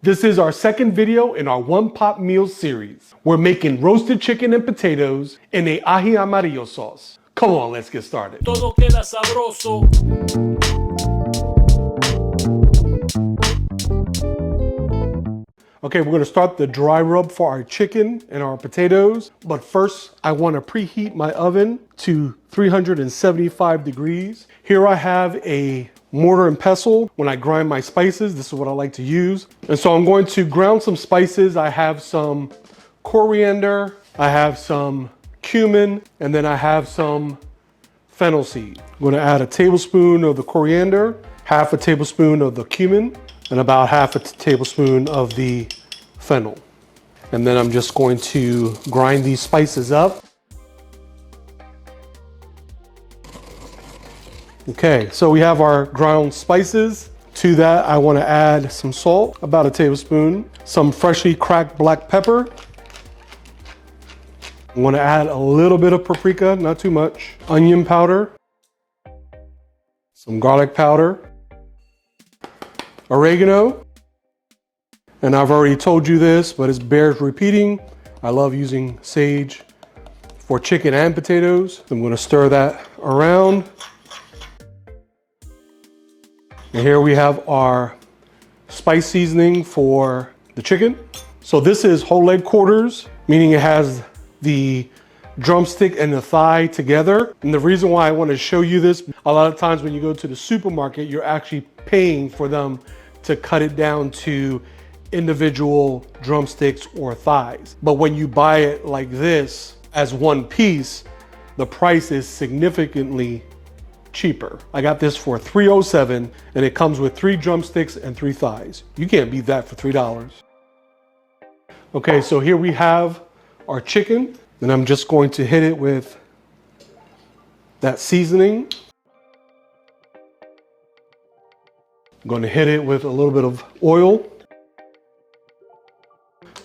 This is our second video in our one pot meal series. We're making roasted chicken and potatoes in a Aji Amarillo sauce. Come on, let's get started. Todo queda sabroso. Okay, we're gonna start the dry rub for our chicken and our potatoes. But first, I wanna preheat my oven to 375 degrees. Here I have a mortar and pestle. When I grind my spices, this is what I like to use. And so I'm going to ground some spices. I have some coriander, I have some cumin, and then I have some fennel seed. I'm gonna add a tablespoon of the coriander, half a tablespoon of the cumin, and about half a tablespoon of the fennel. And then I'm just going to grind these spices up. Okay, so we have our ground spices. To that, I want to add some salt, about a tablespoon, some freshly cracked black pepper. I want to add a little bit of paprika, not too much, onion powder, some garlic powder, oregano, and I've already told you this, but it bears repeating. I love using sage for chicken and potatoes. I'm going to stir that around. And here we have our spice seasoning for the chicken. So this is whole leg quarters, meaning it has the drumstick and the thigh together. And the reason why I want to show you this, a lot of times when you go to the supermarket, you're actually paying for them to cut it down to individual drumsticks or thighs. But when you buy it like this as one piece, the price is significantly cheaper. I got this for $3.07 and it comes with 3 drumsticks and 3 thighs. You can't beat that for $3. Okay, so here we have our chicken, and I'm just going to hit it with that seasoning. I'm going to hit it with a little bit of oil.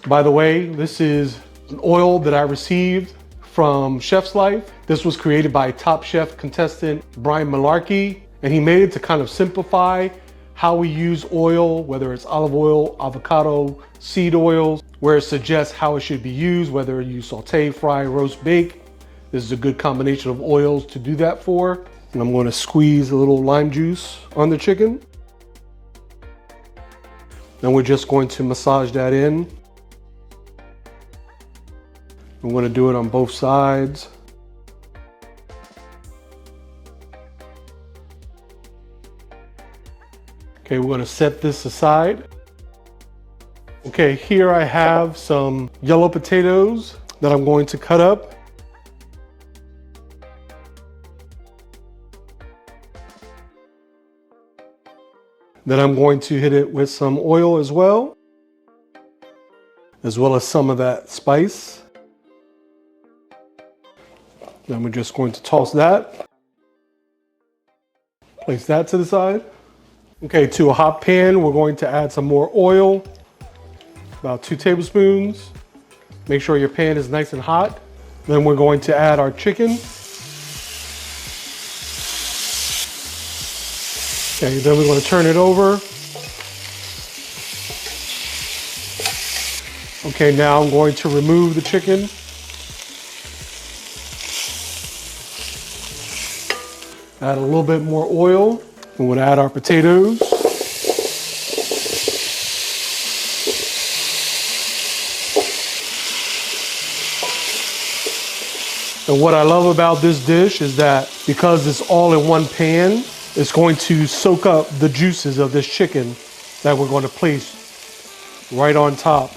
By the way, this is an oil that I received from Chef's Life. This was created by Top Chef contestant Brian Malarkey, and he made it to kind of simplify how we use oil, whether it's olive oil, avocado, seed oils, where it suggests how it should be used, whether you saute, fry, roast, bake. This is a good combination of oils to do that for. And I'm going to squeeze a little lime juice on the chicken. And we're just going to massage that in. I'm going to do it on both sides. Okay, we're going to set this aside. Okay, here I have some yellow potatoes that I'm going to cut up. Then I'm going to hit it with some oil as well as some of that spice. Then we're just going to toss that. Place that to the side. Okay, to a hot pan, we're going to add some more oil, about 2 tablespoons. Make sure your pan is nice and hot. Then we're going to add our chicken. Okay, then we're going to turn it over. Okay, now I'm going to remove the chicken. Add a little bit more oil. We're going to add our potatoes. And what I love about this dish is that because it's all in one pan, it's going to soak up the juices of this chicken that we're going to place right on top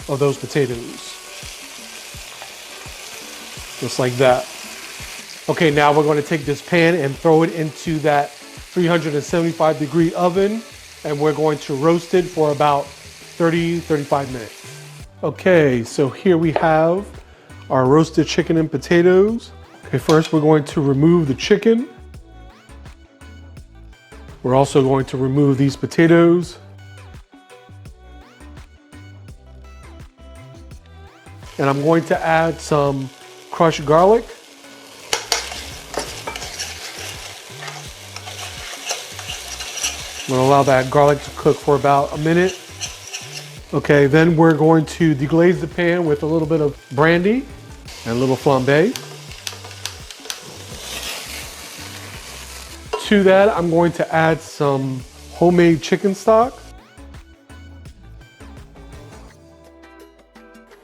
of those potatoes. Just like that. Okay, now we're going to take this pan and throw it into that 375 degree oven, and we're going to roast it for about 30-35 minutes. Okay, so here we have our roasted chicken and potatoes. Okay, first we're going to remove the chicken. We're also going to remove these potatoes. And I'm going to add some crushed garlic. I'm going to allow that garlic to cook for about a minute. Okay, then we're going to deglaze the pan with a little bit of brandy and a little flambe. To that, I'm going to add some homemade chicken stock.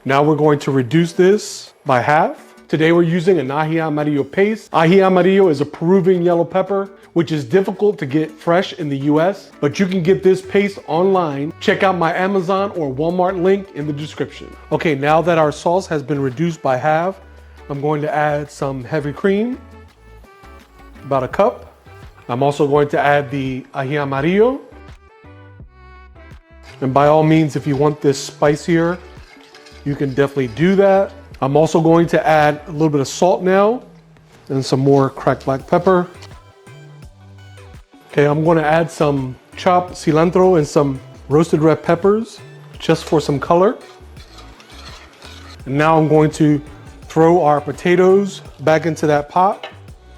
Now we're going to reduce this by half. Today we're using an Aji Amarillo paste. Aji Amarillo is a Peruvian yellow pepper, which is difficult to get fresh in the US, but you can get this paste online. Check out my Amazon or Walmart link in the description. Okay, now that our sauce has been reduced by half, I'm going to add some heavy cream, about a cup. I'm also going to add the Aji Amarillo. And by all means, if you want this spicier, you can definitely do that. I'm also going to add a little bit of salt now and some more cracked black pepper. Okay, I'm going to add some chopped cilantro and some roasted red peppers just for some color. And now I'm going to throw our potatoes back into that pot.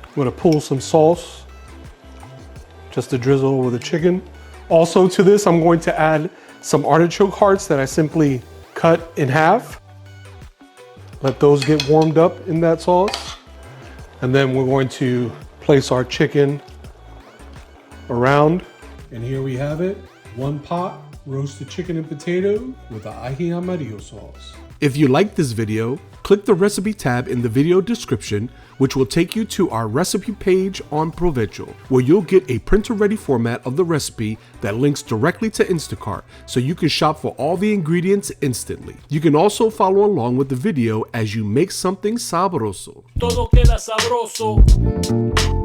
I'm going to pull some sauce just to drizzle over the chicken. Also to this, I'm going to add some artichoke hearts that I simply cut in half. Let those get warmed up in that sauce. And then we're going to place our chicken around. And here we have it, one pot roasted chicken and potato with the Aji Amarillo sauce. If you like this video, click the recipe tab in the video description, which will take you to our recipe page on Provecho, where you'll get a printer-ready format of the recipe that links directly to Instacart, so you can shop for all the ingredients instantly. You can also follow along with the video as you make something sabroso. Todo queda sabroso.